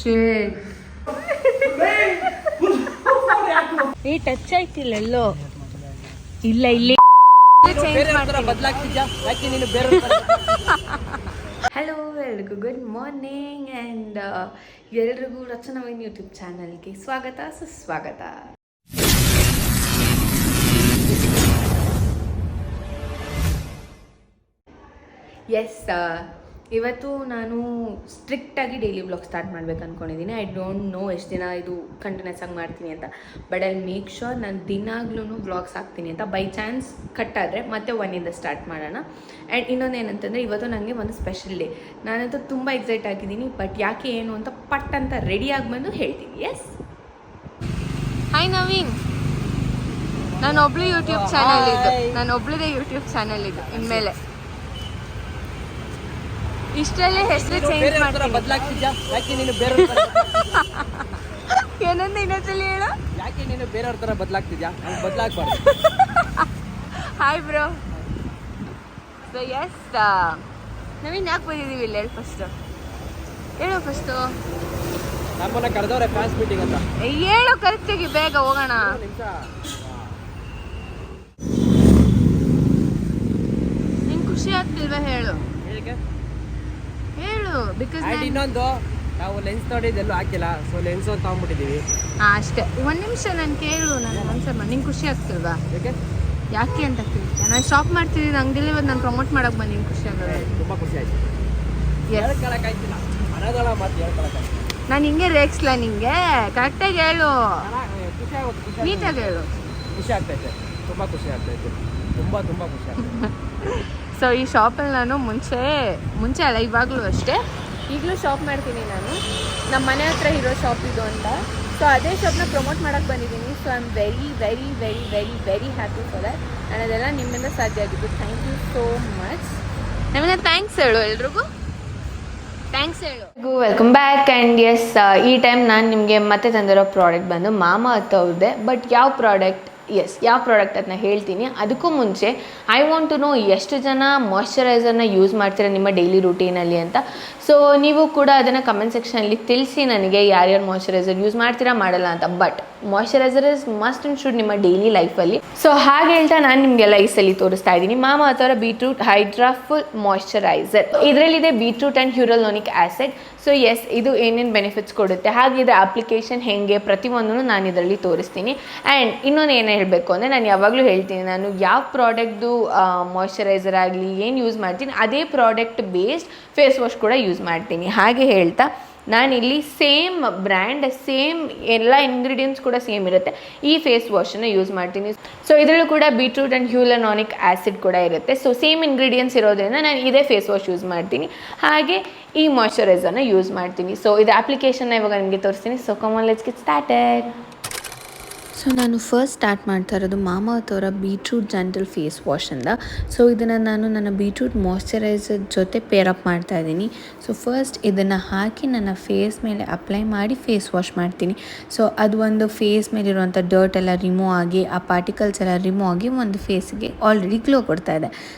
ಶೇಟ್ ಈ ಟಚ್ ಆಯ್ತಿಲ್ಲ ಎಲ್ಲೋ ಇಲ್ಲ ಇಲ್ಲಿ ಹಲೋ ಎಲ್ರಿಗೂ ಗುಡ್ ಮಾರ್ನಿಂಗ್ ಆ್ಯಂಡ್ ಎಲ್ರಿಗೂ ರಚನಾ ವೈನ್ ಯೂಟ್ಯೂಬ್ ಚಾನಲ್ಗೆ ಸ್ವಾಗತ ಸುಸ್ವಾಗತ. ಎಸ್ ಇವತ್ತು ನಾನು ಸ್ಟ್ರಿಕ್ಟಾಗಿ ಡೈಲಿ ವ್ಲಾಗ್ ಸ್ಟಾರ್ಟ್ ಮಾಡ್ಬೇಕು ಅಂದ್ಕೊಂಡಿದ್ದೀನಿ. ಐ ಡೋಂಟ್ ನೋ ಎಷ್ಟು ದಿನ ಇದು ಕಂಟಿನ್ಯೂಸ್ ಆಗಿ ಮಾಡ್ತೀನಿ ಅಂತ, ಬಟ್ ಐ ಮೇಕ್ ಶೋರ್ ನಾನು ದಿನಾಗ್ಲೂ ವ್ಲಾಗ್ಸ್ ಹಾಕ್ತೀನಿ ಅಂತ. ಬೈ ಚಾನ್ಸ್ ಕಟ್ಟಾದರೆ ಮತ್ತೆ ಒನ್ನಿಂದ ಸ್ಟಾರ್ಟ್ ಮಾಡೋಣ. ಆ್ಯಂಡ್ ಇನ್ನೊಂದು ಏನಂತಂದರೆ ಇವತ್ತು ನನಗೆ ಒಂದು ಸ್ಪೆಷಲ್ ಡೇ. ನಾನಂತೂ ತುಂಬ ಎಕ್ಸೈಟ್ ಆಗಿದ್ದೀನಿ, ಬಟ್ ಯಾಕೆ ಏನು ಅಂತ ಪಟ್ ಅಂತ ರೆಡಿಯಾಗಿ ಬಂದು ಹೇಳ್ತೀನಿ. ಎಸ್, ಹಾಯ್ ನವೀನ್, ನಾನು ಒಬ್ಳು ಯೂಟ್ಯೂಬ್ ಚಾನಲ್ ಇದು, ನಾನು ಒಬ್ಳದೇ ಯೂಟ್ಯೂಬ್ ಚಾನಲ್ ಇದು. ಇನ್ಮೇಲೆ ಇಷ್ಟರಲ್ಲೇ ಹೆಸರು ಚೇಂಜ್ ಮಾಡ್ತೀನಿ. ಬದಲಾಗ್ತಿದ್ಯಾ ಯಾಕೆ ನೀನು ಬೇರೆ ಏನಂತ ಇನ್ನೊಂದ್ಸಲಿ ಹೇಳು. ಯಾಕೆ ನೀನು ಬೇರೆಯವ್ರ ಥರ ಬದಲಾಗ್ತಿದ್ಯಾ? ಬದಲಾಗ್ಬಾರ್ದು. Hi bro. So yes, Naveen ಯಾಕೆ ಬಂದಿದ್ದೀವಿ ಇಲ್ಲಿ ಹೇಳು ಫಸ್ಟು, ಹೇಳು ಫಸ್ಟು. ನಮ್ಮನ್ನ ಕರೆದವ್ರೆ ಫ್ಯಾನ್ಸ್ ಮೀಟಿಂಗ್ ಅಂತ. ಹೇಳು ಕರೆಕ್ಟಾಗಿ, ಬೇಗ ಹೋಗೋಣ. ನಿಂಗೆ ಖುಷಿ ಆಗ್ತಿಲ್ವಾ ಹೇಳು, ಹೇಳು. ಬಿಕಾಸ್ ಇನ್ನೊಂದು ನಾವು ಲೆನ್ಸ್ ನೋಡಿದ್ದೆಲ್ಲೂ ಹಾಕಿಲ್ಲ, ಸೊ ಲೆನ್ಸ್ ಒಂದು ತಗೊಂಡ್ಬಿಟ್ಟಿದ್ದೀವಿ. ಅಷ್ಟೇ. ಒಂದು ನಿಮಿಷ ನಾನು ಕೇಳು, ನಾನು ಆನ್ಸರ್ ಮಾಡಿ. ನಿಂಗೆ ಖುಷಿ ಆಗ್ತಿಲ್ವಾ? ಯಾಕೆ ಅಂತ ಕೇಳ್ತೀನಿ. ನಾನು ಶಾಪ್ ಮಾಡ್ತಿದ್ದೀನಿ ಅಂಗಡಿಲಿ, ಇವತ್ತು ನಾನು ಪ್ರಮೋಟ್ ಮಾಡೋಕೆ ಬಂದು ನಿಂಗೆ ಖುಷಿ ಆಗೋದು. ತುಂಬ ಖುಷಿ ಆಯ್ತು. ಹೇಳ್ಕೊಳಕ್ಕಾಯ್ತಿಲ್ಲ, ಮನದೊಳ ಮಾತು ಹೇಳ್ಕೊಳಕ್ಕಾಯ್ತು. ನಾನು ಹಿಂಗೆ ರೇಗಿಸ್ಲಾ ನಿಂಗೆ? ಕರೆಕ್ಟಾಗಿ ಹೇಳು, ಖುಷಿ ಆಗುತ್ತೆ. ನೀಟಾಗಿ ಹೇಳು. ಖುಷಿ ಆಗ್ತೈತೆ, ತುಂಬ ಖುಷಿ ಆಗ್ತೈತೆ, ತುಂಬ ತುಂಬ ಖುಷಿ ಆಗ್ತೈತೆ. ಸೊ ಈ ಶಾಪಲ್ಲಿ ನಾನು ಮುಂಚೆ ಅಲ್ಲ, ಇವಾಗಲೂ ಅಷ್ಟೇ, ಈಗಲೂ ಶಾಪ್ ಮಾಡ್ತೀನಿ ನಾನು. ನಮ್ಮ ಮನೆ ಹತ್ರ ಇರೋ ಶಾಪ್ ಇದು ಅಂತ. ಸೊ ಅದೇ ಶಾಪ್ನ ಪ್ರಮೋಟ್ ಮಾಡೋಕ್ಕೆ ಬಂದಿದ್ದೀನಿ. So I am very very very very very happy for that. ನಾನು ಅದೆಲ್ಲ ನಿಮ್ಮಿಂದ ಸಾಧ್ಯ ಆಗಿದ್ದು. Thank you so much. ನಮ್ಮಿಂದ ಥ್ಯಾಂಕ್ಸ್ ಹೇಳು, ಎಲ್ರಿಗೂ ಥ್ಯಾಂಕ್ಸ್ ಹೇಳು. Welcome back. ಆ್ಯಂಡ್ ಎಸ್, ಈ ಟೈಮ್ ನಾನು ನಿಮಗೆ ಮತ್ತೆ ತಂದಿರೋ ಪ್ರಾಡಕ್ಟ್ ಬಂದು ಮಾಮಾ ಅರ್ತ್ ಅವ್ರದ್ದೇ. ಬಟ್ ಯಾವ ಪ್ರಾಡಕ್ಟ್, ಯಾವ ಪ್ರಾಡಕ್ಟ್ ಅಂತ ಹೇಳ್ತೀನಿ. ಅದಕ್ಕೂ ಮುಂಚೆ ಐ ವಾಂಟ್ ಟು ನೋ ಎಷ್ಟು ಜನ ಮಾಯ್ಶ್ಚರೈಸರ್ನ ಯೂಸ್ ಮಾಡ್ತೀರಾ ನಿಮ್ಮ ಡೈಲಿ ರೂಟೀನಲ್ಲಿ ಅಂತ. ಸೊ ನೀವು ಕೂಡ ಅದನ್ನು ಕಮೆಂಟ್ ಸೆಕ್ಷನಲ್ಲಿ ತಿಳಿಸಿ ನನಗೆ, ಯಾರ್ಯಾರು ಮಾಯ್ಶ್ಚರೈಸರ್ ಯೂಸ್ ಮಾಡ್ತೀರಾ ಮಾಡಲ್ಲ ಅಂತ. But moisturiser is must and should ನಿಮ್ಮ ಡೈಲಿ ಲೈಫಲ್ಲಿ. ಸೊ ಹಾಗೆ ಹೇಳ್ತಾ ನಾನು ನಿಮಗೆಲ್ಲ ಈ ಸಲ ತೋರಿಸ್ತಾ ಇದ್ದೀನಿ ಮಾಮಾ ಅರ್ತ್ ಅವರ ಬೀಟ್ರೂಟ್ ಹೈಡ್ರಾ ಫುಲ್ ಮಾಯ್ಶ್ಚರೈಸರ್. ಇದರಲ್ಲಿದೆ beetroot and hyaluronic acid. So yes, ಇದು ಏನೇನು ಬೆನಿಫಿಟ್ಸ್ ಕೊಡುತ್ತೆ, ಹಾಗೆ ಇದರ ಅಪ್ಲಿಕೇಶನ್ ಹೇಗೆ, ಪ್ರತಿಯೊಂದನ್ನು ನಾನು ಇದರಲ್ಲಿ ತೋರಿಸ್ತೀನಿ. ಆ್ಯಂಡ್ ಇನ್ನೊಂದು ಏನು ಹೇಳಬೇಕು ಅಂದರೆ, ನಾನು ಯಾವಾಗಲೂ ಹೇಳ್ತೀನಿ, ನಾನು ಯಾವ ಪ್ರಾಡಕ್ಟ್ದು ಮಾಯ್ಶ್ಚರೈಸರ್ ಆಗಲಿ ಏನು ಯೂಸ್ ಮಾಡ್ತೀನಿ, ಅದೇ ಪ್ರಾಡಕ್ಟ್ ಬೇಸ್ಡ್ ಫೇಸ್ ವಾಶ್ ಕೂಡ ಯೂಸ್ ಮಾಡ್ತೀನಿ. ಹಾಗೆ ಹೇಳ್ತಾ ನಾನಿಲ್ಲಿ ಸೇಮ್ ಬ್ರ್ಯಾಂಡ್, ಸೇಮ್ ಎಲ್ಲ ಇಂಗ್ರೀಡಿಯೆಂಟ್ಸ್ ಕೂಡ ಸೇಮ್ ಇರುತ್ತೆ, ಈ ಫೇಸ್ ವಾಶನ್ನು ಯೂಸ್ ಮಾಡ್ತೀನಿ. ಸೊ ಇದರಲ್ಲೂ ಕೂಡ ಬೀಟ್ರೂಟ್ ಆ್ಯಂಡ್ ಹ್ಯೂರಲೋನಿಕ್ ಆ್ಯಸಿಡ್ ಕೂಡ ಇರುತ್ತೆ. ಸೊ ಸೇಮ್ ಇಂಗ್ರೀಡಿಯೆಂಟ್ಸ್ ಇರೋದ್ರಿಂದ ನಾನು ಇದೇ ಫೇಸ್ ವಾಶ್ ಯೂಸ್ ಮಾಡ್ತೀನಿ, ಹಾಗೆ ಈ ಮಾಯ್ಶ್ಚರೈಸರ್ನ ಯೂಸ್ ಮಾಡ್ತೀನಿ. ಸೊ ಇದು ಅಪ್ಲಿಕೇಶನ್ನ ಇವಾಗ ನಿಮಗೆ ತೋರಿಸ್ತೀನಿ. So come on, let's get started. So ನಾನು ಫಸ್ಟ್ ಸ್ಟಾರ್ಟ್ ಮಾಡ್ತಾ ಇರೋದು ಮಾಮಾ ಅರ್ತ್ ಅವರ ಬೀಟ್ರೂಟ್ ಜೆಂಟಲ್ ಫೇಸ್ ವಾಶಿಂದ. ಸೊ ಇದನ್ನು ನಾನು ನನ್ನ ಬೀಟ್ರೂಟ್ ಮಾಯ್ಶ್ಚರೈಸರ್ ಜೊತೆ ಪೇರಪ್ ಮಾಡ್ತಾ ಇದ್ದೀನಿ. ಸೊ ಫಸ್ಟ್ ಇದನ್ನು ಹಾಕಿ ನನ್ನ ಫೇಸ್ ಮೇಲೆ ಅಪ್ಲೈ ಮಾಡಿ ಫೇಸ್ ವಾಶ್ ಮಾಡ್ತೀನಿ. ಸೊ ಅದು ಒಂದು ಫೇಸ್ ಮೇಲಿರುವಂಥ ಡರ್ಟ್ ಎಲ್ಲ ರಿಮೂವ್ ಆಗಿ, ಆ ಪಾರ್ಟಿಕಲ್ಸ್ ಎಲ್ಲ ರಿಮೂವ್ ಆಗಿ ಒಂದು ಫೇಸ್ಗೆ ಆಲ್ರೆಡಿ ಗ್ಲೋ ಕೊಡ್ತಾ ಇದೆ.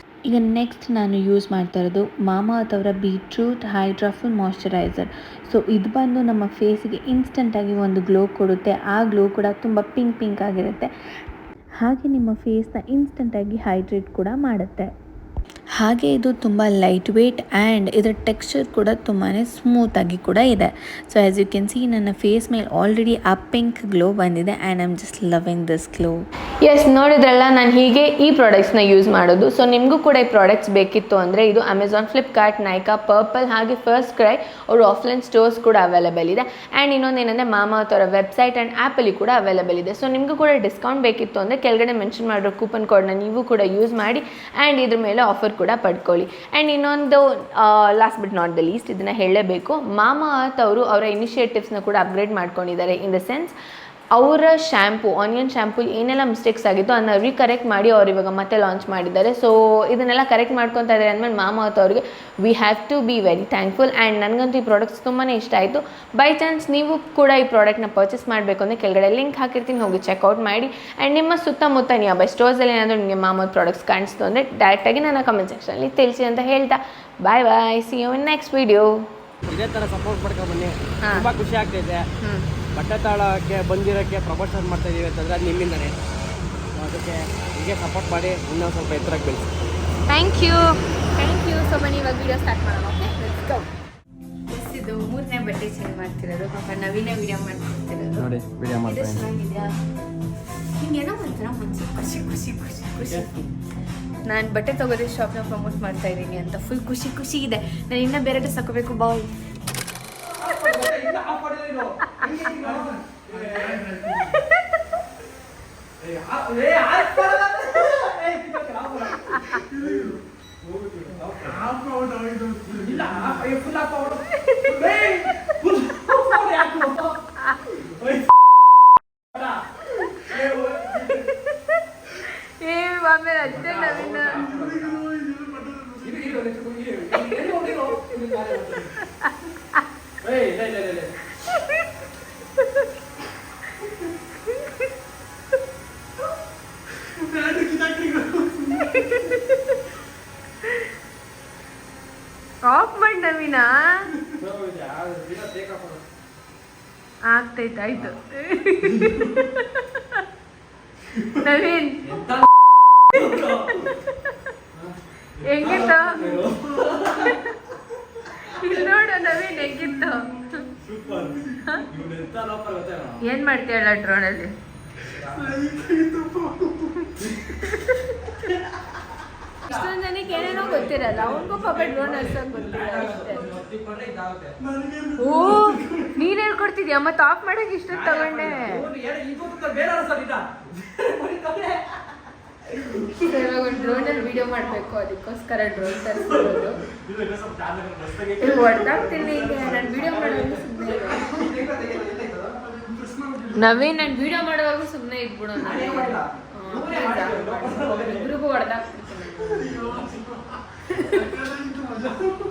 ಈಗ ನೆಕ್ಸ್ಟ್ ನಾನು ಯೂಸ್ ಮಾಡ್ತಾ ಇರೋದು ಮಾಮಾ ಅರ್ತ್ ಅವರ beetroot hydra full moisturiser. So ಇದು ಬಂದು ನಮ್ಮ ಫೇಸಿಗೆ ಇನ್ಸ್ಟೆಂಟಾಗಿ ಒಂದು ಗ್ಲೋ ಕೊಡುತ್ತೆ. ಆ ಗ್ಲೋ ಕೂಡ ತುಂಬ ಪಿಂಕ್ ಆಗಿರುತ್ತೆ, ಹಾಗೆ ನಿಮ್ಮ ಫೇಸ್ನ ಇನ್ಸ್ಟೆಂಟಾಗಿ ಹೈಡ್ರೇಟ್ ಕೂಡ ಮಾಡುತ್ತೆ. ಹಾಗೆ ಇದು ತುಂಬ ಲೈಟ್ ವೇಟ್ ಆ್ಯಂಡ್ ಇದರ ಟೆಕ್ಸ್ಚರ್ ಕೂಡ ತುಂಬಾ ಸ್ಮೂತಾಗಿ ಕೂಡ ಇದೆ. So as you can see, ನನ್ನ ಫೇಸ್ ಮೇಲೆ ಆಲ್ರೆಡಿ ಆ ಪಿಂಕ್ ಗ್ಲೋ ಬಂದಿದೆ and I am just loving this glow. Yes, ನೋಡಿದ್ರಲ್ಲ ನಾನು ಹೀಗೆ ಈ ಪ್ರಾಡಕ್ಟ್ಸ್ನ ಯೂಸ್ ಮಾಡೋದು. ಸೊ ನಿಮಗೂ ಕೂಡ ಈ ಪ್ರಾಡಕ್ಟ್ಸ್ ಬೇಕಿತ್ತು ಅಂದರೆ ಇದು ಅಮೆಝಾನ್, ಫ್ಲಿಪ್ಕಾರ್ಟ್, ನೈಕಾ, ಪರ್ಪಲ್ ಹಾಗೆ ಫಸ್ಟ್ ಕ್ರೈ ಅವರು ಆಫ್ಲೈನ್ ಸ್ಟೋರ್ಸ್ ಕೂಡ ಅವೈಲೇಬಲ್ ಇದೆ. ಆ್ಯಂಡ್ ಇನ್ನೊಂದು ಏನಂದರೆ ಮಾಮಾ ಅರ್ತ್ ಅವರ ವೆಬ್ಸೈಟ್ ಆ್ಯಂಡ್ ಆ್ಯಪಲ್ಲಿ ಕೂಡ ಅವೈಲೇಬಲ್ ಇದೆ. ಸೊ ನಿಮಗೂ ಕೂಡ ಡಿಸ್ಕೌಂಟ್ ಬೇಕಿತ್ತು ಅಂದರೆ ಕೆಳಗಡೆ ಮೆನ್ಷನ್ ಮಾಡಿರೋ ಕೂಪನ್ ಕೋಡ್ನ ನೀವು ಕೂಡ ಯೂಸ್ ಮಾಡಿ ಆ್ಯಂಡ್ ಇದ್ರ ಮೇಲೆ ಆಫರ್ ಕೂಡ ಪಡ್ಕೊಳ್ಳಿ. ಆ್ಯಂಡ್ ಇನ್ನೊಂದು last but not the least, ಇದನ್ನು ಹೇಳಲೇಬೇಕು, ಮಾಮಾ ಅರ್ತ್ ಅವರು ಅವರ ಇನಿಷಿಯೇಟಿವ್ಸ್ನ ಕೂಡ ಅಪ್ಗ್ರೇಡ್ ಮಾಡ್ಕೊಂಡಿದ್ದಾರೆ. ಇನ್ ದ ಸೆನ್ಸ್, ಅವರ ಶ್ಯಾಂಪು, ಆನಿಯನ್ ಶ್ಯಾಂಪು ಏನೆಲ್ಲ ಮಿಸ್ಟೇಕ್ಸ್ ಆಗಿತ್ತು ಅದನ್ನ ರೀಕರೆಕ್ಟ್ ಮಾಡಿ ಅವ್ರು ಇವಾಗ ಮತ್ತೆ ಲಾಂಚ್ ಮಾಡಿದ್ದಾರೆ. ಸೊ ಇದನ್ನೆಲ್ಲ ಕರೆಕ್ಟ್ ಮಾಡ್ಕೊತಾ ಇದ್ದಾರೆ ಅಂದಮೇಲೆ ಮಾಮಾ ಅರ್ತ್ ಅವರಿಗೆ we have to be very thankful. And ನನಗಂತೂ ಈ ಪ್ರಾಡಕ್ಟ್ಸ್ ತುಂಬಾ ಇಷ್ಟ ಆಯಿತು. ಬೈ ಚಾನ್ಸ್ ನೀವು ಕೂಡ ಈ ಪ್ರಾಡಕ್ಟ್ನ ಪರ್ಚೇಸ್ ಮಾಡಬೇಕು ಅಂದರೆ ಕೆಳಗಡೆ ಲಿಂಕ್ ಹಾಕಿರ್ತೀನಿ, ಹೋಗಿ ಚೆಕ್ಔಟ್ ಮಾಡಿ. ಆ್ಯಂಡ್ ನಿಮ್ಮ ಸುತ್ತಮುತ್ತ ನಿಯರ್ ಬೈ ಸ್ಟೋರ್ಸಲ್ಲಿ ಏನಾದರೂ ನಿಮಗೆ ಮಾಮಾ ಅರ್ತ್ ಪ್ರಾಡಕ್ಟ್ಸ್ ಕಾಣಿಸ್ತು ಅಂದರೆ ಡೈರೆಕ್ಟಾಗಿ ನನ್ನ ಕಮೆಂಟ್ ಸೆಕ್ಷನಲ್ಲಿ ತಿಳಿಸಿ ಅಂತ ಹೇಳ್ತಾ bye bye, see you in next video. ಇದೇ ಥರ ಸಪೋರ್ಟ್ ಮಾಡ್ಕೊಂಡು ಬನ್ನಿ. ಹಾ. ತುಂಬ ಖುಷಿ ಆಗ್ತೈತೆ. ಬಟ್ಟೆ ತಾಳಕ್ಕೆ ಬಂದಿರೋಕ್ಕೆ ಪ್ರಮೋಷನ್ ಮಾಡ್ತಾ ಇದೀವಿ ಅಂತಂದರೆ ಅದು ನಿಮ್ಮಿಂದನೇ. ಅದಕ್ಕೆ ಹೀಗೆ ಸಪೋರ್ಟ್ ಮಾಡಿ ಇನ್ನೊಂದು ಸ್ವಲ್ಪ ಎತ್ತರಕ್ಕೆ ಬೆಳೆಸಿ. Thank you. ಸೊ ಬನ್ನಿ ಇವಾಗ ವಿಡಿಯೋ ಸ್ಟಾರ್ಟ್ ಮಾಡೋಣ. Okay let's go. ಇದು 3ನೇ ಬಟ್ಟೆ ಚೇಂಜ್ ಮಾಡ್ತಿರೋದು. ಪಾಪ ನವೀನೇ ವಿಡಿಯೋ ಮಾಡ್ತಿರೋದು. ನೋಡಿ ವಿಡಿಯೋ ಇದು ಮಾಡ್ತಾ ಚೆನ್ನಾಗಿದೆಯಾ? ಹಿಂಗೇನೋ ಒಂಥರ ಮನ್ಸು ಖುಷಿ. ನಾನು ಬಟ್ಟೆ ತಗೋದೇ ಶಾಪ್ನ ಪ್ರಮೋಟ್ ಮಾಡ್ತಾ ಇದ್ದೀನಿ ಅಂತ ಫುಲ್ ಖುಷಿ ಇದೆ. ನಾನು ಇನ್ನೂ ಬೇರೆ ಡ್ರೆಸ್ ಹಾಕೋಬೇಕು. ಬಾಯ್. ಆಮೇಲೆ ಅಷ್ಟೇ ನವೀನ ಆಫ್ ಮಾಡಿ ನವೀನ. ಆಗ್ತೈತೆ ಆಯ್ತು. ನವೀನ್ ಹೆಂಗಿತ್ತು ಇಲ್ಲಿ ನೋಡು. ನವೀನ್ ಹೆಂಗಿತ್ತು? ಏನ್ ಮಾಡ್ತೀಯಲ್ಲ ಡ್ರೋನಲ್ಲಿ? ಇಷ್ಟೊಂದು ಜನಕ್ಕೆ ಏನೇನೋ ಗೊತ್ತಿರಲ್ಲ. ಅವನಿಗೂ ಪಾಪ ಡ್ರೋನ್ ಅರ್ಸೋಕ್ ಗೊತ್ತಿರಲ್ಲ ಅಷ್ಟೇ. ಓ ನೀನ್ ಹೇಳ್ಕೊಡ್ತಿದ್ಯಾ? ಮತ್ತೆ ಆಫ್ ಮಾಡಕ್ ಇಷ್ಟೊತ್ತು ತಗೊಂಡೆ. ಇವಾಗ ಒಂದು ಡ್ರೋನಲ್ಲಿ ವಿಡಿಯೋ ಮಾಡಬೇಕು, ಅದಕ್ಕೋಸ್ಕರ ಡ್ರೋನ್ ತರಿಸಿರೋದು. ಹೊಡೆದಾಗ್ತೀನಿ ಈಗ. ನಾನು ವಿಡಿಯೋ ಮಾಡುವಾಗ ಸುಮ್ಮನೆ ನವೀನ್, ನಾನು ವಿಡಿಯೋ ಮಾಡುವಾಗ ಸುಮ್ಮನೆ ಇದ್ಬಿಡು. ಇಬ್ರಿಗೂ ಹೊಡೆದಾಗ್ತೀನಿ.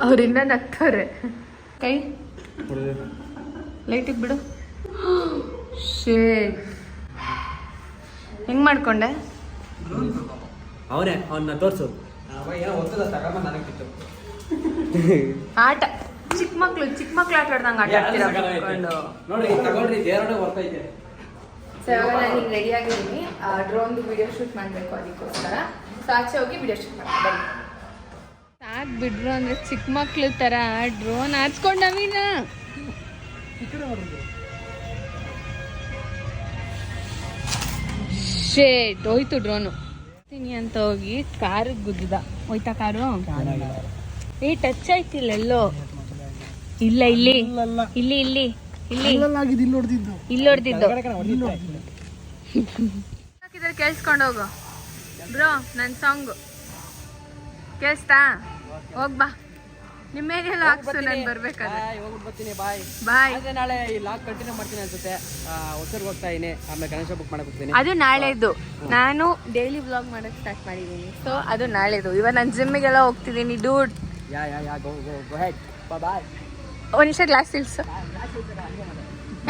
ಅವ್ರಿಂದ ನಗ್ತಾರೆ. ಕೈ ಲೈಟಿಗೆ ಬಿಡು. ಶೇಟ್ ಹೆಂಗ್ ಮಾಡ್ಕೊಂಡೆ? ಅವನೇ ಅವನ್ನ ತೋರಿಸು. ಆಟ ಚಿಕ್ಕ ಮಕ್ಳು ಆಟ ಆಡ್ದಂಗೆ ಆಟ ಆಡ್ತಿರೋ ನೋಡಿ ತಗೊಂಡ್ರಿ ದೇವರೇ ಬರ್ತೈತೆ. ಸೊ ಇವಾಗ ನಾನು ಹಿಂಗೆ ರೆಡಿ ಆಗಿದ್ದೀನಿ. ಡ್ರೋನ್ದು ವಿಡಿಯೋ ಶೂಟ್ ಮಾಡಬೇಕು, ಅದಕ್ಕೋಸ್ಕರ ಸೊ ಆಚೆ ಹೋಗಿ ವಿಡಿಯೋ ಶೂಟ್ ಮಾಡ್ತೀನಿ. ಸಾಕು ಬಿಡ್ರು ಅಂದ್ರೆ ಚಿಕ್ಕ ಮಕ್ಳು ಥರ ಡ್ರೋನ್ ಹಾರಿಸ್ಕೊಂಡು ನವೀನ. ಶೇಟ್ ಹೋಯ್ತು ಡ್ರೋನು. ಅಂತ ಹೋಗಿ ಕಾರು ಗುದ್ದ ಹೋಯ್ತಾ ಕಾರು. ಏ ಟಚ್ ಆಯ್ತಿಲ್ಲ ಎಲ್ಲೋ. ಇಲ್ಲ ಇಲ್ಲಿ ಹೊಡೆದಿದ್ದು. ಕೇಳಿಸ್ಕೊಂಡು ಹೋಗು ಬ್ರೋ. ನನ್ನ ಸಾಂಗು ಕೇಳಿಸ್ತಾ? ಹೋಗ್ಬಾ. ನಿಮ್ಮ ಏರಿಯಲ್ಲ ಹಾಕ್ಸು, ನಾನು ಬರ್ಬೇಕಾದ್ರೆ. ಬರ್ತೀನಿ. ಬಾಯ್. ನಾಳೆ ಈ ಲಾಗ್ ಕಂಟಿನ್ಯೂ ಮಾಡ್ತೀನಿ ಅನ್ಸುತ್ತೆ. ಹೊಸೂರ್ಗೆ ಹೋಗ್ತಾ ಇದೀನಿ. ಆಮೇಲೆ ಗಣೇಶ ಬುಕ್ ಮಾಡಕ್ ಹೋಗ್ತೀನಿ. ಅದು ನಾಳೆದು. ನಾನು ಡೈಲಿ ವ್ಲಾಗ್ ಮಾಡಕ್ ಸ್ಟಾರ್ಟ್ ಮಾಡಿದ್ದೀನಿ. ಸೊ ಅದು ನಾಳೆದು. ಇವಾಗ ನಾನು ಜಿಮ್ಮಿಗೆಲ್ಲ ಹೋಗ್ತಿದ್ದೀನಿ ಡೂಡ್. ಗೋ ಹೆಡ್. ಬಾಯ್. ಒಂದು ನಿಮಿಷ ಗ್ಲಾಸ್ ಇಲ್ಸು.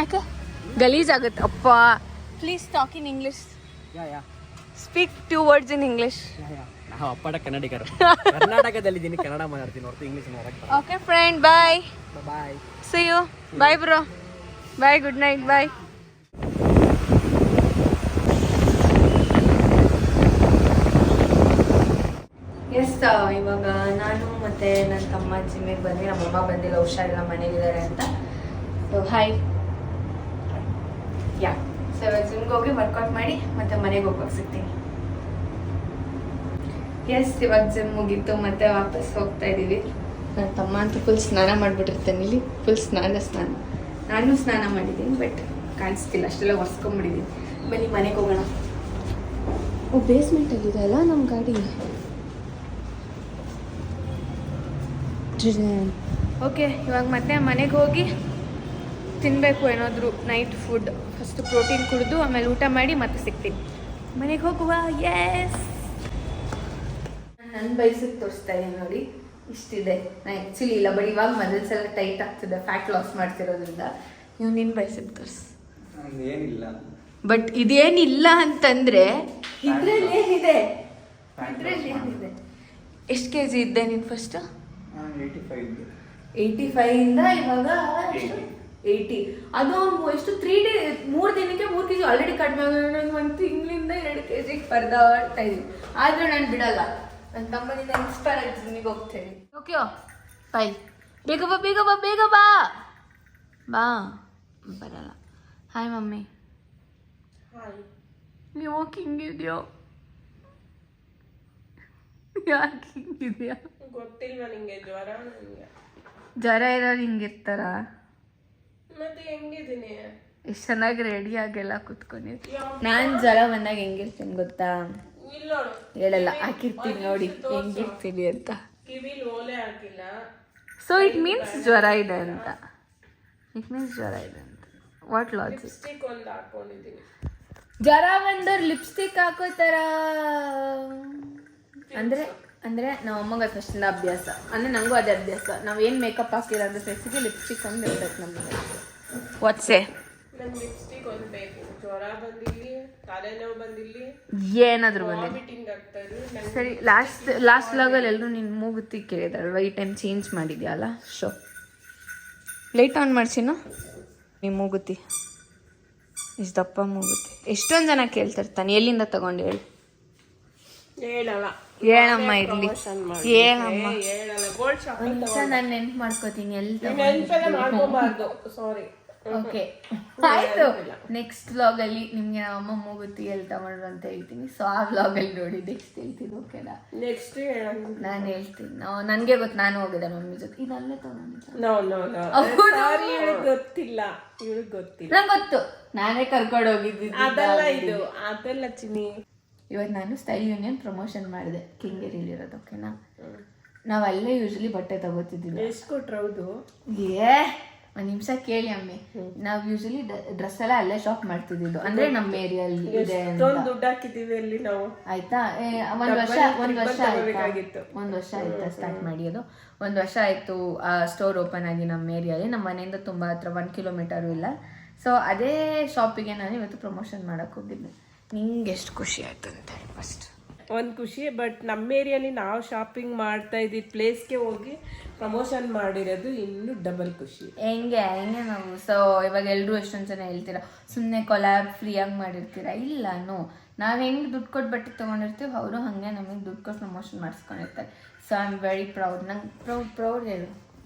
ಯಾಕೆ ಗಲೀಜಾಗುತ್ತೆ? ಅಪ್ಪ please talk in English. Speak 2 words in English. ನಾವು ಅಪ್ಪಟ ಕನ್ನಡಿಗರು. ಕರ್ನಾಟಕದಲ್ಲಿದ್ದೀನಿ, ಕನ್ನಡ ಮಾತಾಡ್ತೀನಿ ಹೊರತು ಇಂಗ್ಲೀಷ್ ಮಾತಾಡ್ತೀನಿ. Okay friend, bye. Bye. See you. Bye bro. Bye, good night. Bye. Yes ಇವಾಗ ನಾನು ಮತ್ತು ನನ್ನ ತಮ್ಮ ಜಿಮ್ಮಿಗೆ ಬಂದ್ವಿ. ನಮ್ಮಮ್ಮ ಬಂದಿಲ್ಲ, ಹುಷಾರಿಲ್ಲ, ಮನೇಲಿದ್ದಾರೆ ಅಂತ. So hi. ಯಾ ಸೊ ಇವಾಗ ಜಿಮ್ಗೆ ಹೋಗಿ ವರ್ಕೌಟ್ ಮಾಡಿ ಮತ್ತೆ ಮನೆಗೆ ಹೋಗ್ಬೇಕು ಸಿಗ್ತೀನಿ. ಎಸ್ ಇವಾಗ ಜಿಮ್ ಮುಗೀತು, ಮತ್ತೆ ವಾಪಸ್ ಹೋಗ್ತಾ ಇದ್ದೀವಿ. ನನ್ನ ತಮ್ಮ ಅಂತೂ ಫುಲ್ ಸ್ನಾನ ಮಾಡಿಬಿಟ್ಟಿರ್ತಾನೆ ಇಲ್ಲಿ. ಫುಲ್ ಸ್ನಾನ. ನಾನು ಸ್ನಾನ ಮಾಡಿದ್ದೀನಿ, ಬಟ್ ಕಾಣಿಸ್ತಿಲ್ಲ, ಅಷ್ಟೆಲ್ಲ ಒರೆಸ್ಕೊಂಬಿಟ್ಟಿದ್ದೀನಿ. ಬನ್ನಿ ಮನೆಗೆ ಹೋಗೋಣ. ಓ ಬೇಸ್ಮೆಂಟಲ್ಲಿದೆ ಅಲ್ಲ ನಮ್ಮ ಗಾಡಿ. ಓಕೆ ಇವಾಗ ಮತ್ತೆ ಮನೆಗೆ ಹೋಗಿ ತಿನ್ನಬೇಕು ಏನಾದರೂ ನೈಟ್ ಫುಡ್. ಫಸ್ಟ್ ಪ್ರೋಟೀನ್ ಕುಡಿದು ಆಮೇಲೆ ಊಟ ಮಾಡಿ ಮತ್ತೆ ಸಿಗ್ತೀನಿ. ಮನೆಗೆ ಹೋಗುವ. ಎಸ್ ನನ್ನ ಬೈಸಿಗೆ ತೋರಿಸ್ತಾ ಇದ್ದೀನಿ ನೋಡಿ, ಇಷ್ಟಿದೆ. ನಾನು ಆ್ಯಕ್ಚುಲಿ ಇಲ್ಲ, ಬಟ್ ಇವಾಗ ಮಸಲ್ಸ್ ಎಲ್ಲ ಟೈಟ್ ಆಗ್ತಿದೆ ಫ್ಯಾಟ್ ಲಾಸ್ ಮಾಡ್ತಿರೋದ್ರಿಂದ. ನೀವು ನಿನ್ನ ಬೈಸಿಗೆ ತೋರಿಸಿ. ಏನಿಲ್ಲ, ಬಟ್ ಇದೇನಿಲ್ಲ ಅಂತಂದರೆ ಇದರಲ್ಲಿ ಏನಿದೆ? ಎಷ್ಟು kg ಇದ್ದೆ ನೀನು ಫಸ್ಟು? 85. 85 ಇವಾಗ 80. ಅದು ಎಷ್ಟು 3 ದಿನಕ್ಕೆ 3 kg ಆಲ್ರೆಡಿ ಕಡಿಮೆ ಆಗೋದು. ನಾನು 1 ತಿಂಗಳಿಂದ 2 kg ಪರದಾಡ್ತಾ ಇದ್ದೀನಿ. ಆದರೂ ನಾನು ಬಿಡಲ್ಲ. ನನ್ನ ತಮ್ಮನಿಂದ ಇನ್ಸ್ಪೈರ್ ಆಗಿ ಜಿಮ್ಮಿಗೆ ಹೋಗ್ತೇನೆ. Okay bye. ಬೇಗ ಬಾ ಬೇಗ ಬಾ ಬೇಗ ಬಾ ಬಾ. ಬರಲ್ಲ. Hi mummy. ನೀವು ಹಿಂಗಿದ್ಯೋ? ಯಾಕೆ ಹಿಂಗಿದ್ಯಾ? ಗೊತ್ತಿಲ್ವಾ ನಿಂಗೆ ಜ್ವರ? ನನಗೆ ಜ್ವರ ಇರೋರು ಹಿಂಗಿರ್ತಾರ? ಮತ್ತೆ ಹೆಂಗಿದ್ದೀನಿ? ಎಷ್ಟು ಚೆನ್ನಾಗಿ ರೆಡಿ ಆಗೆಲ್ಲ ಕುತ್ಕೊಂಡಿದ್ದೆ. ನಾನು ಜ್ವರ ಬಂದಾಗ ಹೆಂಗಿರ್ತೀನಿ ಗೊತ್ತಾ? ಇಲ್ಲ ನೋಡು, ಹೇಳಲ್ಲ, ಹಾಕಿರ್ತೀನಿ ನೋಡಿ ಹೆಂಗಿರ್ತೀನಿ ಅಂತ. ಕಿವಿಲ್ ಓಲೆ ಹಾಕಿಲ್ಲ. ಸೊ ಇಟ್ ಮೀನ್ಸ್ ಜ್ವರ ಇದೆ ಅಂತ. ಇಟ್ ಮೀನ್ಸ್ ಜ್ವರ ಇದೆ ಅಂತ. What logic? ಲಿಪ್ಸ್ಟಿಕ್ ಒಂದು ಹಾಕೊಂಡಿದ್ದೀನಿ. ಜ್ವರ ಬಂದವ್ರು ಲಿಪ್ಸ್ಟಿಕ್ ಹಾಕೋತಾರ ಅಂದ್ರೆ ನಮ್ಮ ಅಮ್ಮಂಗೆ ಫಸ್ಟಿಂದ ಅಭ್ಯಾಸ. ಅಂದ್ರೆ ನನಗೂ ಅದೇ ಅಭ್ಯಾಸ. ನಾವು ಏನು ಮೇಕಪ್ ಹಾಕಿಲ್ಲ ಅಂದ್ರೆ ಫೇಸಿಗೆ ಲಿಪ್ಸ್ಟಿಕ್ ಒಂದು ಇರ್ತೈತೆ ನಮಗೆ. ವಾಟ್ಸೆ ನಂಗೆ ಲಿಪ್ಸ್ಟಿಕ್ ಒಂದು ಬೇಕು. ಜ್ವರ ಬಂದಿಲ್ಲಿ, ತಲೆನೋವು ಬಂದಿಲ್ಲಿ, ಏನಾದರೂ ಬಂದಿಲ್ಲ. ವಾಮಿಟಿಂಗ್ ಆಗ್ತಾ ಇದೆ. ಸರಿ, ಲಾಸ್ಟ್ ವ್ಲಾಗಲ್ಲಿ ಎಲ್ಲರೂ ನಿನ್ನ ಮೂಗುತ್ತಿ ಕೇಳಿದಾರಲ್ವ, ಈ ಟೈಮ್ ಚೇಂಜ್ ಮಾಡಿದ್ಯಾ ಅಲ್ಲ? ಶೋ ಲೈಟ್ ಆನ್ ಮಾಡ್ಸಿನ ನಿಮ್ಮ ಮೂಗುತ್ತಿ ಇಷ್ಟು ದಪ್ಪ ಮೂಗುತ್ತಿ. ಎಷ್ಟೊಂದು ಜನ ಕೇಳ್ತಿರ್ತಾನೆ ಎಲ್ಲಿಂದ ತಗೊಂಡು ಹೇಳು. ಹೇಳಲ್ಲ, ಹೇಳಮ್ಮ ಇರ್ಲಿ, ಹೇಳಮ್ಮ. ಹೇಳಲ್ಲ. ಗೋಲ್ಡ್ ಶಾಪ್ ನಾನು ನೆನ್ಪು ಮಾಡ್ಕೋತೀನಿ ಎಲ್ಲಿ ನೆನಪೆಲ್ಲ ಮಾಡ್ಕೋಬಾರ್ದು. ಸಾರಿ. ಓಕೆ ಆಯ್ತು. ನೆಕ್ಸ್ಟ್ ವ್ಲಾಗಲ್ಲಿ ನಿಮಗೆ ನಮ್ಮ ಅಮ್ಮ ಮೂಗುತ್ತಿ ಎಲ್ಲಿ ತಗೊಂಡ್ರು ಅಂತ ಹೇಳ್ತೀನಿ. ಸೊ ಆ ವ್ಲಾಗಲ್ಲಿ ನೋಡಿ ನೆಕ್ಸ್ಟ್ ಹೇಳ್ತೀನಿ. ಓಕೆನಾ? ನೆಕ್ಸ್ಟ್ ಹೇಳೋಣ. ನಾನು ಹೇಳ್ತೀನಿ. ನನಗೆ ಗೊತ್ತು, ನಾನು ಹೋಗಿದ್ದೆ ಮಮ್ಮಿ ಜೊತೆ. ಇದಲ್ಲೇ ತಗೊಂಡಿದ್ದೆ. ಸಾರಿ, ಇವಳಿಗೆ ಗೊತ್ತಿಲ್ಲ. ಇವಳಿಗೆ ಗೊತ್ತಿಲ್ಲ. ನಂಗೆ ಗೊತ್ತು, ನಾನೇ ಕರ್ಕೊಂಡು ಹೋಗಿದ್ದೆ. ಅದಲ್ಲ ಇದು, ಅದೆಲ್ಲ ಚಿನಿ. ಇವತ್ತು ನಾನು ಸ್ಟೈಲ್ ಯೂನಿಯನ್ ಪ್ರಮೋಷನ್ ಮಾಡಿದೆ ಕೆಂಗೇರಿಲಿರೋದು. ಓಕೆನಾ? ನಾವು ಅಲ್ಲೇ ಯೂಶಲಿ ಬಟ್ಟೆ ತಗೋತಿದ್ದಿದ್ದು. ಎಷ್ಟು ಕೊಟ್ರು? ಹೌದು, ಒಂದು ನಿಮಿಷ ಕೇಳಿ ಅಮ್ಮಿ. ನಾವು ಯೂಶಲಿ ಡ್ರೆಸ್ ಎಲ್ಲ ಅಲ್ಲೇ ಶಾಪ್ ಮಾಡ್ತಿದ್ದು. ಅಂದ್ರೆ ನಮ್ಮ ಏರಿಯಲ್ಲಿ ಇದೆ ಅಂತ. ದುಡ್ಡು ಹಾಕಿದೀವಿ ಅಲ್ಲಿ ನಾವು. ಆಯ್ತಾ? ಒಂದ್ ವರ್ಷ ಆಯ್ತಾ ಸ್ಟಾರ್ಟ್ ಮಾಡಿ. ಅದು 1 ವರ್ಷ ಆಯ್ತು ಆ ಸ್ಟೋರ್ ಓಪನ್ ಆಗಿ ನಮ್ಮ ಏರಿಯಲ್ಲಿ. ನಮ್ಮ ಮನೆಯಿಂದ ತುಂಬಾ ಹತ್ರ, 1 ಕಿಲೋಮೀಟರು ಇಲ್ಲ. ಸೊ ಅದೇ ಶಾಪಿಗೆ ನಾನು ಇವತ್ತು ಪ್ರಮೋಷನ್ ಮಾಡಕ್ ಹೋಗಿದ್ದೆ. ನಿಂಗೆ ಎಷ್ಟು ಖುಷಿ ಆಯ್ತು ಅಂತ ಹೇಳಿ ಫಸ್ಟ್ ಒಂದು ಖುಷಿ. ಬಟ್ ನಮ್ಮ ಏರಿಯಲ್ಲಿ ನಾವು ಶಾಪಿಂಗ್ ಮಾಡ್ತಾ ಇದ್ದಿದ್ದು ಪ್ಲೇಸ್ಗೆ ಹೋಗಿ ಪ್ರಮೋಷನ್ ಮಾಡಿರೋದು ಇನ್ನೂ ಡಬಲ್ ಖುಷಿ. ಹೆಂಗೆ ನಾವು. ಸೊ ಇವಾಗ ಎಲ್ಲರೂ ಎಷ್ಟೊಂದು ಜನ ಹೇಳ್ತೀರಾ ಸುಮ್ಮನೆ ಕೊಲಾಬ್ ಫ್ರೀಯಾಗಿ ಮಾಡಿರ್ತೀರಾ. ಇಲ್ಲ, ನಾವು ಹೆಂಗೆ ದುಡ್ಡು ಕೊಟ್ಟು ಬಟ್ಟೆ ತೊಗೊಂಡಿರ್ತೀವಿ, ಅವರು ಹಾಗೆ ನಮಗೆ ದುಡ್ಡು ಕೊಟ್ಟು ಪ್ರಮೋಷನ್ ಮಾಡಿಸ್ಕೊಂಡಿರ್ತಾರೆ. So I am very proud. ನಂಗೆ ಪ್ರೌಡ್ ಹೇಳು.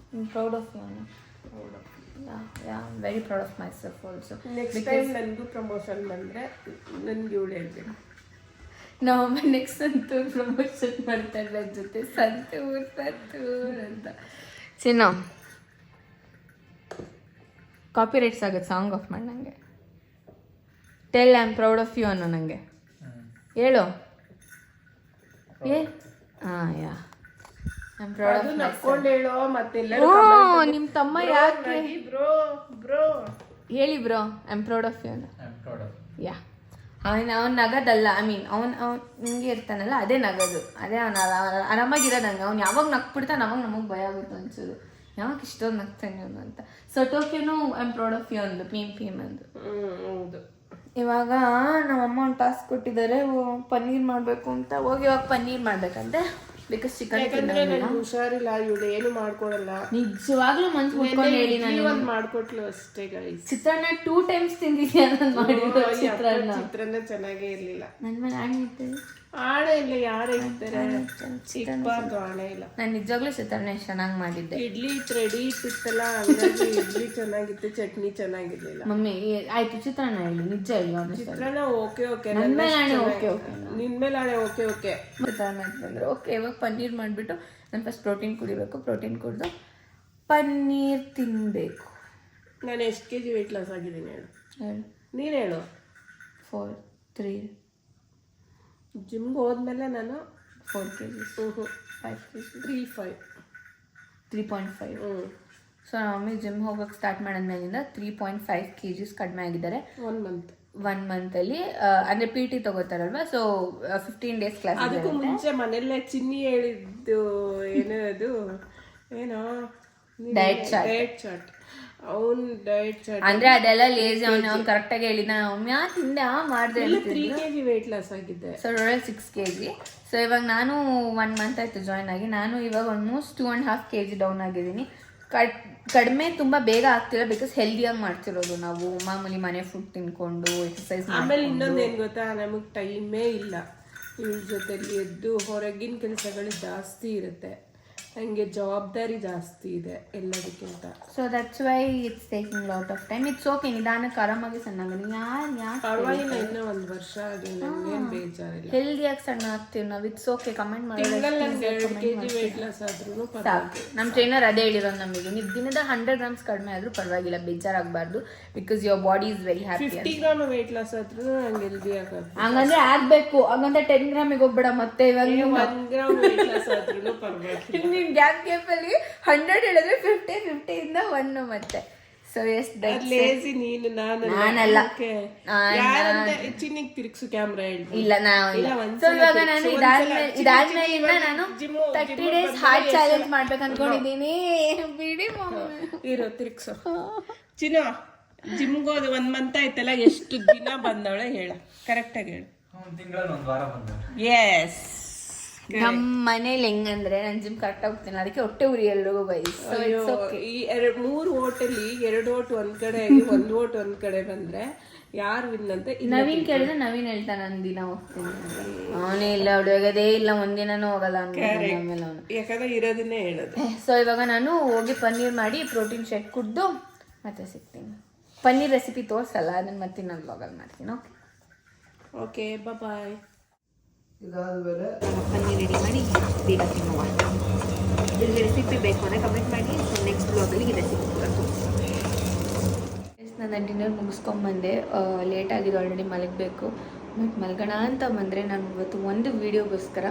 Proud of you. Very proud of myself also. Next time ನನಗೂ ಪ್ರಮೋಷನ್ ಬಂದರೆ ನನಗೆ ಇವಳು ಹೇಳ್ಬೇಕು. ನಾವಮ್ಮ ನೆಕ್ಸ್ಟ್ ಸಂತೂರ್ ಪ್ರಮೋಷನ್ ಮಾಡ್ತಾ ಇದ್ದ ಜೊತೆ ಸಂತೂರ್ ಅಂತ. ಚಿನ್ನು ಕಾಪಿ ರೈಟ್ಸ್ ಆಗುತ್ತೆ. ಸಾಂಗ್ ಆಫ್ ಮಾಡಿ ನನಗೆ. Tell I am proud of you ಅನ್ನೋ ನನಗೆ ಹೇಳು. Yeah I am proud of ನಕ್ಕೊಂಡು ಹೇಳೋ. ಮತ್ತೆಲ್ಲರೂ ನಿಮ್ಮ ತಮ್ಮ ಯಾಕೆ ಬ್ರೋ ಹೇಳಿ bro I am proud of you ಅನ್ನೋ. ಯಾ ಅವನ ನಗದಲ್ಲ. ಐ ಮೀನ್ ಅವ್ನು ನಿಂಗೆ ಇರ್ತಾನಲ್ಲ, ಅದೇ ನಗದು. ಅದೇ ಅವನು ಆರಾಮಾಗಿರೋದಂಗೆ. ಅವ್ನು ಯಾವಾಗ ನಕ್ಬಿಡ್ತಾನೆ ಅವಾಗ ನಮಗೆ ಭಯ ಆಗುತ್ತೆ ಅನ್ಸೋದು. ಯಾವಾಗ ಇಷ್ಟೊಂದು ನಗ್ತಾನೆ ಅವನು ಅಂತ. ಸೊ ಟೋಕಿಯೋನು I am proud of you ಅಂದು ಪೀಮ್ ಅಂದು. ಹೌದು. ಇವಾಗ ನಮ್ಮಮ್ಮ ಒಂದು ಟಾಸ್ಕ್ ಕೊಟ್ಟಿದ್ದಾರೆ, ಪನ್ನೀರ್ ಮಾಡಬೇಕು ಅಂತ. ಹೋಗಿ ಇವಾಗ ಪನ್ನೀರ್ ಮಾಡ್ಬೇಕಂತೆ. ಬಿಕಾಸ್ ಚಿಕನ್ ಹುಷಾರಿಲ್ಲ, ಇವಳು ಏನು ಮಾಡ್ಕೊಡಲ್ಲ. ನಿಜವಾಗ್ಲೂ ಮನ್ಸು ಮುಟ್ಕೊಂಡು ಹೇಳಿ ನಾನು ಒಂದು ಮಾಡ್ಕೊಟ್ಲು ಅಷ್ಟೇ ಗೈಸ್. ಚಿತ್ರಾನ್ನ 2 times ತಿಂದಿದ್ಯಾ ನಾನು ಮಾಡಿರೋ ಚಿತ್ರಾನ್ನ ಚೆನ್ನಾಗೇ ಇರ್ಲಿಲ್ಲ. ನನ್ನ ಮೇಲೆ ಆಣೆ ಇರ್ತೇನೆ. ಆಣೆ ಇಲ್ಲ, ಯಾರು ಇರ್ತಾರೆ? ಸಿಕ್ಬಾರ್ದು ಆಣೆ ಇಲ್ಲ. ನಾನು ನಿಜವಾಗ್ಲೂ ಚಿತ್ರಾನ್ನ ಎಷ್ಟು ಚೆನ್ನಾಗಿ ಮಾಡಿದ್ದೆ. ಇಡ್ಲಿ ರೆಡಿ ಇಟ್ಟಿತ್ತಲ್ಲ, ಹಂಗಾಗಿ ಇಡ್ಲಿ ಚೆನ್ನಾಗಿತ್ತು, ಚಟ್ನಿ ಚೆನ್ನಾಗಿರ್ಲಿಲ್ಲ. ಮಮ್ಮಿ ಆಯ್ತು ಚಿತ್ರಾನ್ನ ಹೇಳಿ, ನಿಜ ಹೇಳಿ. ಚಿತ್ರಾನ್ನ ಓಕೆ ನನ್ನ ಮೇಲೆ ಆಣೆ ಓಕೆ ನಿನ್ ಮೇಲೆ ಆಣೆ ಓಕೆ ಚಿತ್ರಾನ್ನ ಅಂತಂದ್ರೆ ಓಕೆ. ಇವಾಗ ಪನ್ನೀರ್ ಮಾಡಿಬಿಟ್ಟು ನಾನು ಫಸ್ಟ್ ಪ್ರೋಟೀನ್ ಕುಡಿಬೇಕು. ಪ್ರೋಟೀನ್ ಕುಡಿದು ಪನ್ನೀರ್ ತಿನ್ನಬೇಕು. ನಾನು ಎಷ್ಟು kg ವೆಯ್ಟ್ ಲಾಸ್ ಆಗಿದ್ದೀನಿ ಹೇಳು. ನೀನು ಹೇಳು. 4, 3. ಜಿಮ್ಗೆ ಹೋದ್ಮೇಲೆ ನಾನು 4 kg, 5 kg, 3.5. ಸೊ ನಮ್ಮ ಮಮ್ಮಿ ಜಿಮ್ ಹೋಗೋಕೆ ಸ್ಟಾರ್ಟ್ ಮಾಡಿದ್ಮೇಲಿಂದ 3.5 kgs ಕಡಿಮೆ ಆಗಿದ್ದಾರೆ. 1 ಮಂತಲ್ಲಿ. ಅಂದರೆ ಪಿ ಟಿ ತಗೋತಾರಲ್ವ, ಸೊ 15 days ಕ್ಲಾಸ್. ಅದಕ್ಕೂ ಮುಂಚೆ ಮನೆಯಲ್ಲೇ ಚಿನ್ನಿ ಹೇಳಿದ್ದು ಏನೋ ಡಯಟ್ ಚಾರ್ಟ್. ಅವ್ನು ಡಯಟ್ ಚಾರ್ಟ್ ಅಂದ್ರೆ ಅದೆಲ್ಲ ಲೇಜಿ. ಅವ್ನು ಕರೆಕ್ಟಾಗಿ ಹೇಳಿದ. ಒಮ್ಮೆ ತಿಂದೆ ಮಾಡಿದೆ. 3 kg ವೆಯ್ಟ್ ಲಾಸ್ ಆಗಿದ್ದೆ. So 6 kg. ಸೊ ಇವಾಗ ನಾನು 1 month ಆಯ್ತು ಜಾಯ್ನ್ ಆಗಿ. ನಾನು ಇವಾಗ ಆಲ್ಮೋಸ್ಟ್ 2.5 kg ಡೌನ್ ಆಗಿದ್ದೀನಿ. ಕಡಿಮೆ ತುಂಬ ಬೇಗ ಆಗ್ತಿಲ್ಲ ಬಿಕಾಸ್ ಹೆಲ್ದಿಯಾಗಿ ಮಾಡ್ತಿರೋದು ನಾವು ಮಾಮೂಲಿ ಮನೆ ಫುಡ್ ತಿನ್ಕೊಂಡು ಎಕ್ಸಸೈಸ್ ಆಮೇಲೆ ಇನ್ನೊಂದೇನು ಗೊತ್ತಾ, ನಮಗೆ ಟೈಮೇ ಇಲ್ಲ ಇವ್ರ ಜೊತೆಲಿ ಎದ್ದು ಹೊರಗಿನ ಕೆಲಸಗಳು ಜಾಸ್ತಿ ಇರುತ್ತೆ, ಹಂಗೆ ಜವಾಬ್ದಾರಿ ಜಾಸ್ತಿ ಇದೆ ಎಲ್ಲದಕ್ಕಿಂತ. So that's why it's taking lot of time. It's okay, ನಿಧಾನಕ್ಕೆ ಆರಾಮಾಗಿ ಸಣ್ಣಾಗಲಿ. ಯಾರು ಪರವಾಗಿಲ್ಲ, ಇನ್ನೂ 1 ವರ್ಷ ಆಗಿ ನಮ್ಗೇನು ಬೇಜಾರಿಲ್ಲ. ಹೆಲ್ದಿಯಾಗಿ ಸಣ್ಣ ಆಗ್ತೀವಿ ನಾವು. It's okay. ಕಮೆಂಟ್ ಮಾಡಿ. ತಿಂಗಳಲ್ಲಿ 2 kg ವೆಯ್ಟ್ ಲಾಸ್ ಆದ್ರೂ ಸಾಕು. ನಮ್ಮ ಟ್ರೈನರ್ ಅದೇ ಹೇಳಿರೋದು ನಮಗೆ, ನೀವು ದಿನದ 100 grams ಕಡಿಮೆ ಆದರೂ ಪರವಾಗಿಲ್ಲ, ಬೇಜಾರಾಗಬಾರ್ದು. Because your body is very happy. 50 gram weight loss ಆದ್ರೂ ನಂಗೆ ಹೆಲ್ದಿ ಆಗೋದು. ಹಂಗಂದ್ರೆ ಆಗ್ಬೇಕು. ಹಂಗಂದ್ರೆ 10 ಗ್ರಾಮಿಗೆ ಹೋಗ್ಬೇಡ ಮತ್ತೆ. ಇವಾಗ 1 ಗ್ರಾಮ್ ವೆಯ್ಟ್ ಲಾಸ್ ಆದ್ರೂ ಪರವಾಗಿಲ್ಲ. ನೀನು ಗ್ಯಾಪಲ್ಲಿ 100 ಹೇಳಿದ್ರೆ 50 ಇಂದ 1 ಮತ್ತೆ. ಸೊ ಎಷ್ಟು ಲೇಸಿ ನೀನು. ನಾನಲ್ಲ. ಚಿನ್ನಿಗೆ ತಿರುಗಿಸು ಕ್ಯಾಮ್ರಾ ಹೇಳಿ. ಇಲ್ಲ ಸೊ ಇವಾಗ ನಾನು ಇದಾದ್ಮೇಲಿಂದ ನಾನು 30 days ಹಾರ್ಟ್ ಚಾಲೆಂಜ್ ಮಾಡ್ಬೇಕು ಅನ್ಕೊಂಡಿದ್ದೀನಿ. ಬಿಡಿ ಇರೋ ತಿರುಗಿಸು. ಚಿನ್ನ ಜಿಮ್ಗೆ ಹೋದ 1 month ಆಯ್ತಲ್ಲ, ಎಷ್ಟು ದಿನ ಬಂದವಳೆ ಹೇಳ, ಕರೆಕ್ಟಾಗಿ ಹೇಳು. ಎಸ್. ನಮ್ಮ ಮನೇಲಿ ಹೆಂಗಂದ್ರೆ ನಾನು ಜಿಮ್ ಕರೆಕ್ಟ್ ಹೋಗ್ತೀನಿ, ಅದಕ್ಕೆ ಹೊಟ್ಟೆ ಉರಿ ಎಲ್ರಿಗೂ ಈ 3 ಓಟಲ್ಲಿ 2 ಓಟ್ ಒಂದ್ ಕಡೆ ಆಗಿ 1 ಓಟ್ ಒಂದ್ ಕಡೆ ಬಂದ್ರೆ ಯಾರು ವಿನ್ ಅಂತ ನವೀನ್ ಕೇಳಿದ್ರೆ ನವೀನ್ ಹೇಳ್ತಾನೆ ನಾನು ದಿನ ಹೋಗ್ತೀನಿ. ಅವನೇ ಇಲ್ಲ ಹುಡುಗದೇ ಇಲ್ಲ, ಒಂದಿನನೂ ಹೋಗಲ್ಲ ಆಮೇಲೆ ಅವನು, ಯಾಕಂದ್ರೆ ಇರೋದನ್ನೇ ಹೇಳೋದು. ಸೊ ಇವಾಗ ನಾನು ಹೋಗಿ ಪನ್ನೀರ್ ಮಾಡಿ ಪ್ರೋಟೀನ್ ಶೇಕ್ ಕುಡ್ದು ಮತ್ತೆ ಸಿಗ್ತೀನಿ. ಪನ್ನೀರ್ ರೆಸಿಪಿ ತೋರಿಸಲ್ಲ, ಅದನ್ನು ಮತ್ತೆ ನಾನು ಬ್ಲಾಗಲ್ಲಿ ಮಾಡ್ತೀನಿ. Okay bye. ಪನ್ನೀರ್ ರೆಡಿ ಮಾಡಿ ಬೇಗ ತಿನ್ನುವ. ಇದ್ರಲ್ಲಿ ರೆಸಿಪಿ ಬೇಕು ಅಂದರೆ ಕಮೆಂಟ್ ಮಾಡಿ. ಸೊ ನೆಕ್ಸ್ಟ್ ಬ್ಲಾಗಲ್ಲಿ ಈ ರೆಸಿಪಿ ಕೂಡ ನಾನು ಡಿನ್ನರ್ ಮುಗಿಸ್ಕೊಂಬಂದೆ. ಲೇಟ್ ಆಗಿದೆ, ಆಲ್ರೆಡಿ ಮಲಗಬೇಕು. ಬಟ್ ಮಲ್ಗೋಣ ಅಂತ ಬಂದರೆ ನಾನು ಇವತ್ತು ಒಂದು ವೀಡಿಯೋಗೋಸ್ಕರ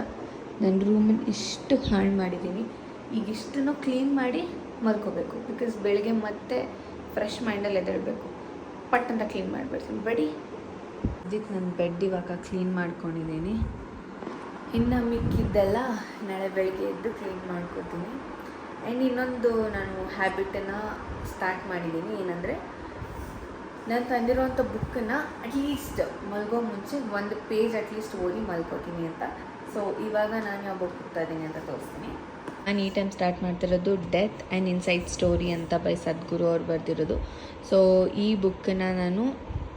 ನನ್ನ ರೂಮನ್ನು ಇಷ್ಟು ಹಾಳು ಮಾಡಿದ್ದೀನಿ. ಈಗ ಇಷ್ಟನ್ನು ಕ್ಲೀನ್ ಮಾಡಿ ಮಲ್ಕೋಬೇಕು. ಬಿಕಾಸ್ ಬೆಳಗ್ಗೆ ಮತ್ತೆ ಫ್ರೆಶ್ ಮೈಂಡಲ್ಲಿ ಎದ್ದೇಳಬೇಕು. ಪಟ್ ಅಂತ ಕ್ಲೀನ್ ಮಾಡಿಬಿಡ್ತೀನಿ. ಬಡಿ ಇದಕ್ಕೆ ನಾನು ಬೆಡ್ ಇವಾಗ ಕ್ಲೀನ್ ಮಾಡ್ಕೊಂಡಿದ್ದೀನಿ. ಇನ್ನು ಮಿಕ್ಕಿದ್ದೆಲ್ಲ ನಾಳೆ ಬೆಳಗ್ಗೆ ಎದ್ದು ಕ್ಲೀನ್ ಮಾಡ್ಕೊತೀನಿ. ಆ್ಯಂಡ್ ಇನ್ನೊಂದು ನಾನು ಹ್ಯಾಬಿಟನ್ನು ಸ್ಟಾರ್ಟ್ ಮಾಡಿದ್ದೀನಿ. ಏನಂದರೆ ನಾನು ತಂದಿರೋವಂಥ ಬುಕ್ಕನ್ನು ಅಟ್ಲೀಸ್ಟ್ ಮಲ್ಗೋ ಮುಂಚೆ 1 ಪೇಜ್ ಅಟ್ಲೀಸ್ಟ್ ಓದಿ ಮಲ್ಕೋತೀನಿ ಅಂತ. ಸೊ ಇವಾಗ ನಾನು ಯಾವ ಬುಕ್ ಓದ್ತಾ ಇದ್ದೀನಿ ಅಂತ ತೋರಿಸ್ತೀನಿ. ನಾನು ಈ ಟೈಮ್ ಸ್ಟಾರ್ಟ್ ಮಾಡ್ತಿರೋದು ಡೆತ್ ಆ್ಯಂಡ್ ಇನ್ಸೈಡ್ ಸ್ಟೋರಿ ಅಂತ ಬೈ ಸದ್ಗುರು ಅವ್ರು ಬರೆದಿರೋದು. ಸೊ ಈ ಬುಕ್ಕನ್ನು ನಾನು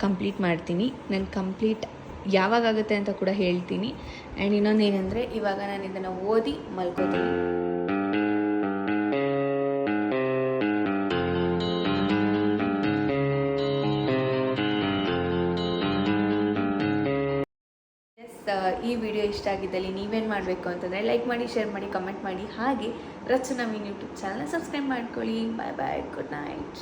ಕಂಪ್ಲೀಟ್ ಮಾಡ್ತೀನಿ. ನಾನು ಕಂಪ್ಲೀಟ್ ಯಾವಾಗುತ್ತೆ ಅಂತ ಕೂಡ ಹೇಳ್ತೀನಿ. ಆ್ಯಂಡ್ ಇನ್ನೊಂದು ಏನಂದರೆ ಇವಾಗ ನಾನು ಇದನ್ನು ಓದಿ ಮಲ್ಕೋತೀನಿ. ಈ ವಿಡಿಯೋ ಇಷ್ಟ ಆಗಿದ್ದಲ್ಲಿ ನೀವೇನು ಮಾಡಬೇಕು ಅಂತಂದರೆ ಲೈಕ್ ಮಾಡಿ, ಶೇರ್ ಮಾಡಿ, ಕಮೆಂಟ್ ಮಾಡಿ. ಹಾಗೆ ರಚು ನವೀನ್ ಯೂಟ್ಯೂಬ್ ಚಾನಲ್ನ ಸಬ್ಸ್ಕ್ರೈಬ್ ಮಾಡ್ಕೊಳ್ಳಿ. ಬಾಯ್ ಬಾಯ್, ಗುಡ್ ನೈಟ್.